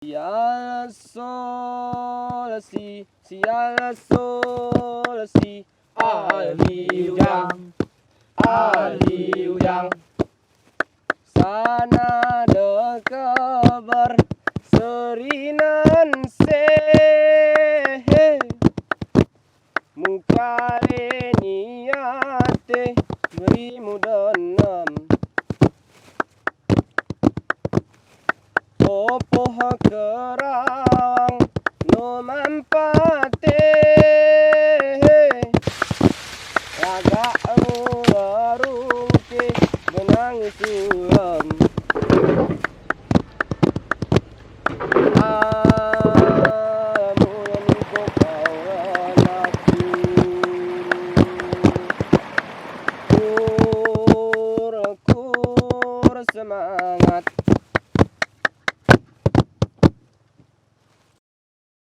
Sial sol si, sial sol si, aliu yang sana dekabar serinan se mukale niate berimu denam opoh kerang no mampate raga warung ke benang sulam